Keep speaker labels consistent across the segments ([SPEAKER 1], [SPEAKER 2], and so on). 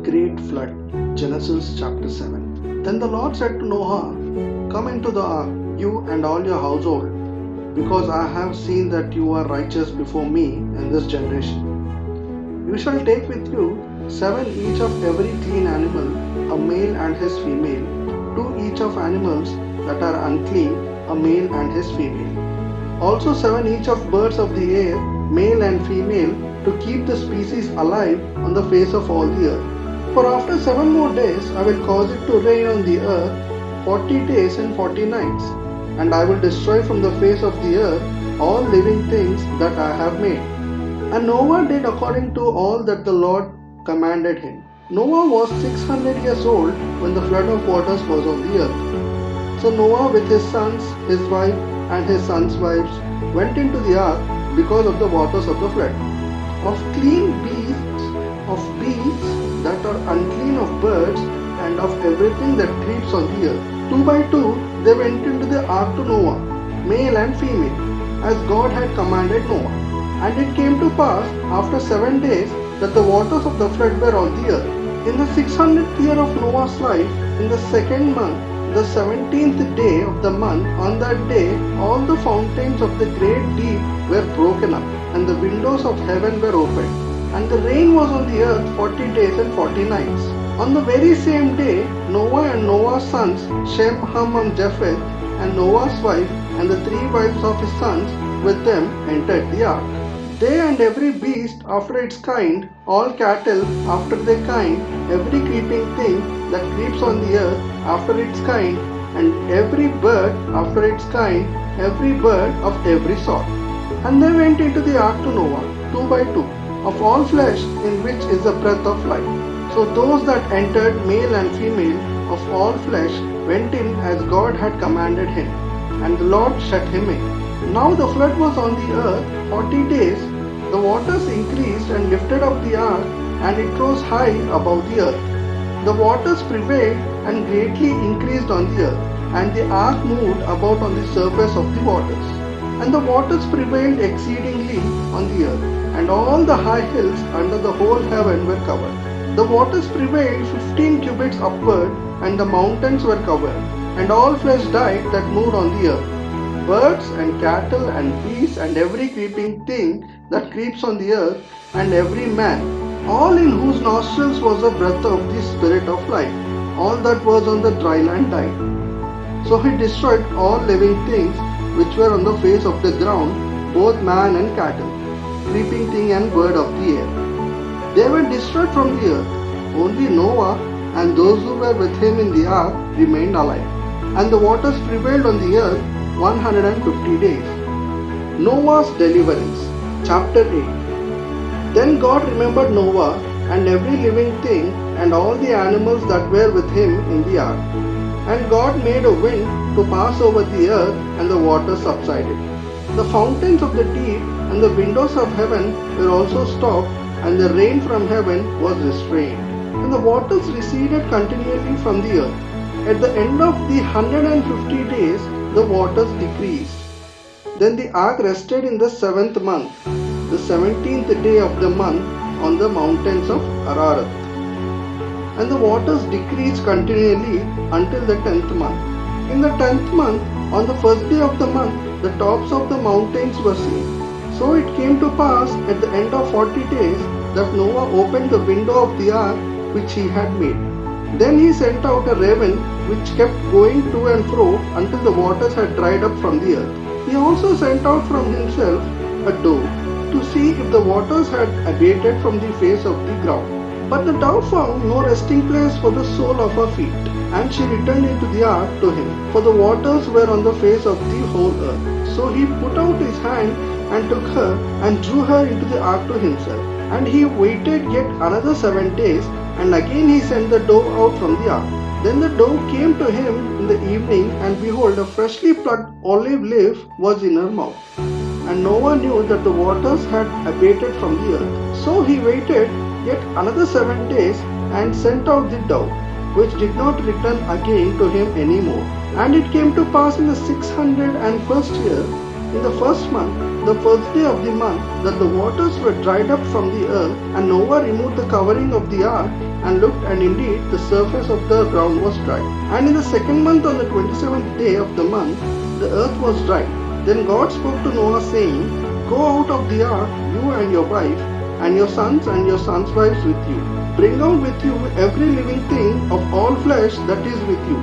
[SPEAKER 1] great flood. Genesis chapter 7. Then the Lord said to Noah, "Come into the ark, you and all your household, because I have seen that you are righteous before me in this generation. You shall take with you 7 each of every clean animal, a male and his female, 2 each of animals that are unclean, a male and his female. Also 7 each of birds of the air, male and female, to keep the species alive on the face of all the earth. For after 7 more days I will cause it to rain on the earth 40 days and 40 nights, and I will destroy from the face of the earth all living things that I have made." And Noah did according to all that the Lord commanded him. Noah was 600 years old when the flood of waters was on the earth. So Noah with his sons, his wife, and his sons' wives went into the ark because of the waters of the flood. Of clean beasts, of beasts that are unclean, of birds, and of everything that creeps on the earth. 2 by 2 they went into the ark to Noah, male and female, as God had commanded Noah. And it came to pass after 7 days that the waters of the flood were on the earth. In the 600th year of Noah's life, in the 2nd month, the 17th day of the month, on that day all the fountains of the great deep were broken up, and the windows of heaven were opened, and the rain was on the earth 40 days and 40 nights. On the very same day, Noah and Noah's sons, Shem, Ham, and Japheth, and Noah's wife, and the 3 wives of his sons with them entered the ark. They and every beast after its kind, all cattle after their kind, every creeping thing that creeps on the earth after its kind, and every bird after its kind, every bird of every sort. And they went into the ark to Noah, 2 by 2, of all flesh in which is the breath of life. So those that entered, male and female, of all flesh, went in as God had commanded him, and the Lord shut him in. Now the flood was on the earth 40 days. The waters increased and lifted up the ark, and it rose high above the earth. The waters prevailed and greatly increased on the earth, and the ark moved about on the surface of the waters. And the waters prevailed exceedingly on the earth, and all the high hills under the whole heaven were covered. The waters prevailed 15 cubits upward, and the mountains were covered, and all flesh died that moved on the earth, birds and cattle and beasts and every creeping thing that creeps on the earth, and every man, all in whose nostrils was the breath of the Spirit of life. All that was on the dry land died. So he destroyed all living things which were on the face of the ground, both man and cattle, creeping thing and bird of the air. They were destroyed from the earth. Only Noah and those who were with him in the ark remained alive. And the waters prevailed on the earth 150 days. Noah's deliverance. Chapter 8. Then God remembered Noah and every living thing and all the animals that were with him in the ark. And God made a wind to pass over the earth, and the waters subsided. The fountains of the deep and the windows of heaven were also stopped, and the rain from heaven was restrained. And the waters receded continually from the earth. At the end of the 150 days, the waters decreased. Then the ark rested in the 7th month, the 17th day of the month, on the mountains of Ararat. And the waters decreased continually until the 10th month. In the 10th month, on the first day of the month, the tops of the mountains were seen. So it came to pass at the end of 40 days that Noah opened the window of the ark which he had made. Then he sent out a raven which kept going to and fro until the waters had dried up from the earth. He also sent out from himself a dove to see if the waters had abated from the face of the ground. But the dove found no resting place for the sole of her feet, and she returned into the ark to him, for the waters were on the face of the whole earth. So he put out his hand and took her and drew her into the ark to himself. And he waited yet another 7 days, and again he sent the dove out from the ark. Then the dove came to him in the evening, and behold, a freshly plucked olive leaf was in her mouth. And Noah knew that the waters had abated from the earth. So he waited yet another 7 days, and sent out the dove, which did not return again to him any more. And it came to pass in the 601st year In the first month, the first day of the month, that the waters were dried up from the earth, and Noah removed the covering of the ark and looked, and indeed the surface of the ground was dry. And in the second month, on the 27th day of the month, the earth was dry. Then God spoke to Noah, saying, Go out of the ark, you and your wife, and your sons and your sons' wives with you. Bring out with you every living thing of all flesh that is with you,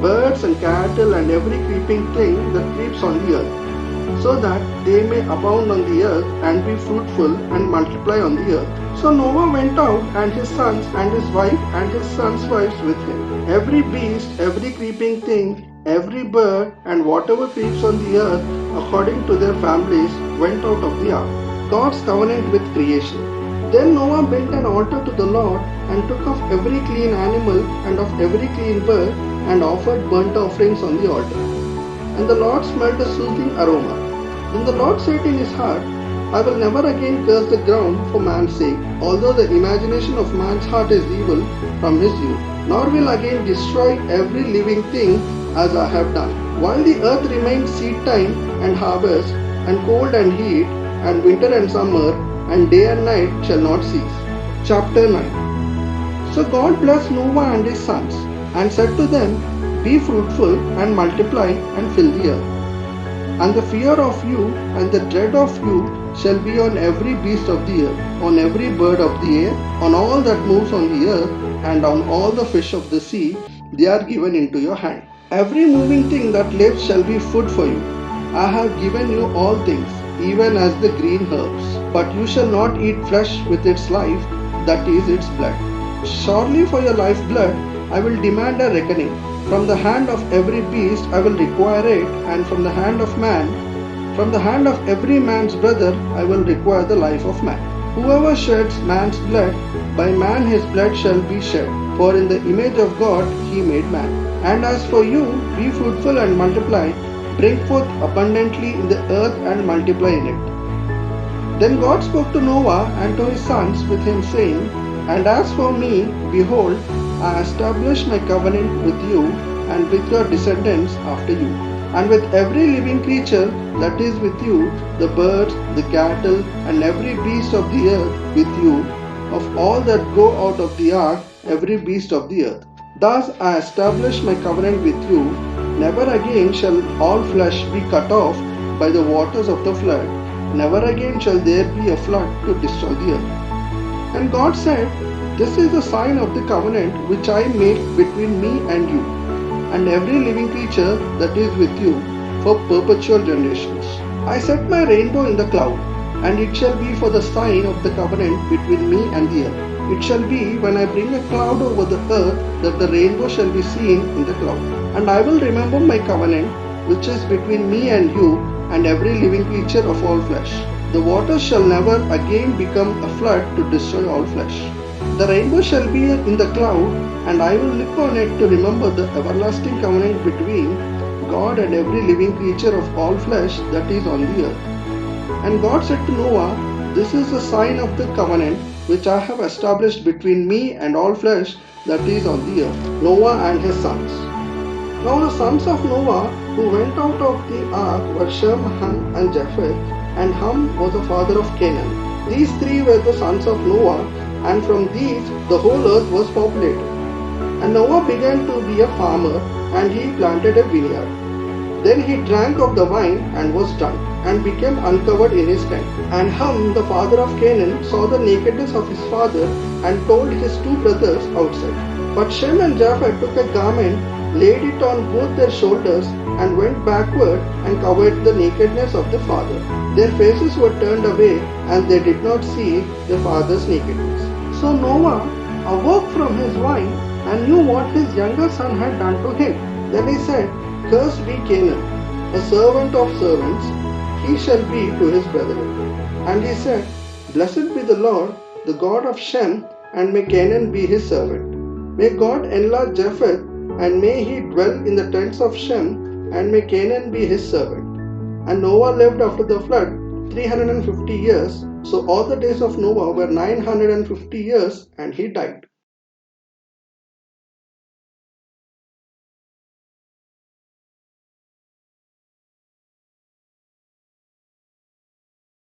[SPEAKER 1] birds and cattle and every creeping thing that creeps on the earth, so that they may abound on the earth and be fruitful and multiply on the earth. So Noah went out, and his sons and his wife and his sons' wives with him. Every beast, every creeping thing, every bird, and whatever creeps on the earth, according to their families, went out of the ark. God's covenant with creation. Then Noah built an altar to the Lord, and took of every clean animal and of every clean bird, and offered burnt offerings on the altar. And the Lord smelled a soothing aroma. Then the Lord said in his heart, I will never again curse the ground for man's sake, although the imagination of man's heart is evil from his youth, nor will again destroy every living thing as I have done. While the earth remains seed time and harvest, and cold and heat, and winter and summer, and day and night shall not cease. Chapter 9. So God blessed Noah and his sons, and said to them, Be fruitful, and multiply, and fill the earth. And the fear of you and the dread of you shall be on every beast of the earth, on every bird of the air, on all that moves on the earth, and on all the fish of the sea. They are given into your hand. Every moving thing that lives shall be food for you. I have given you all things, even as the green herbs. But you shall not eat flesh with its life, that is its blood. Surely for your lifeblood I will demand a reckoning. From the hand of every beast I will require it, and from the hand of man, from the hand of every man's brother I will require the life of man. Whoever sheds man's blood, by man his blood shall be shed, for in the image of God he made man. And as for you, be fruitful and multiply, bring forth abundantly in the earth and multiply in it. Then God spoke to Noah and to his sons with him, saying, And as for me, behold, I establish my covenant with you and with your descendants after you, and with every living creature that is with you, the birds, the cattle, and every beast of the earth with you, of all that go out of the ark, every beast of the earth. Thus I establish my covenant with you. Never again shall all flesh be cut off by the waters of the flood. Never again shall there be a flood to destroy the earth. And God said, This is the sign of the covenant which I make between me and you, and every living creature that is with you, for perpetual generations. I set my rainbow in the cloud, and it shall be for the sign of the covenant between me and the earth. It shall be when I bring a cloud over the earth that the rainbow shall be seen in the cloud. And I will remember my covenant which is between me and you and every living creature of all flesh. The waters shall never again become a flood to destroy all flesh. The rainbow shall be in the cloud, and I will look on it to remember the everlasting covenant between God and every living creature of all flesh that is on the earth. And God said to Noah, This is the sign of the covenant which I have established between me and all flesh that is on the earth. Noah and his sons. Now the sons of Noah who went out of the ark were Shem, Ham, and Japheth, and Ham was the father of Canaan. These three were the sons of Noah, and from these the whole earth was populated. And Noah began to be a farmer, and he planted a vineyard. Then he drank of the wine and was drunk, and became uncovered in his tent. And Ham, the father of Canaan, saw the nakedness of his father, and told his two brothers outside. But Shem and Japheth took a garment, laid it on both their shoulders, and went backward and covered the nakedness of the father. Their faces were turned away, and they did not see their father's nakedness. So Noah awoke from his wine and knew what his younger son had done to him. Then he said, Cursed be Canaan, a servant of servants, he shall be to his brethren. And he said, Blessed be the Lord, the God of Shem, and may Canaan be his servant. May God enlarge Japheth, and may he dwell in the tents of Shem, and may Canaan be his servant. And Noah lived after the flood 350 years. So all the days of Noah were 950 years, and he died.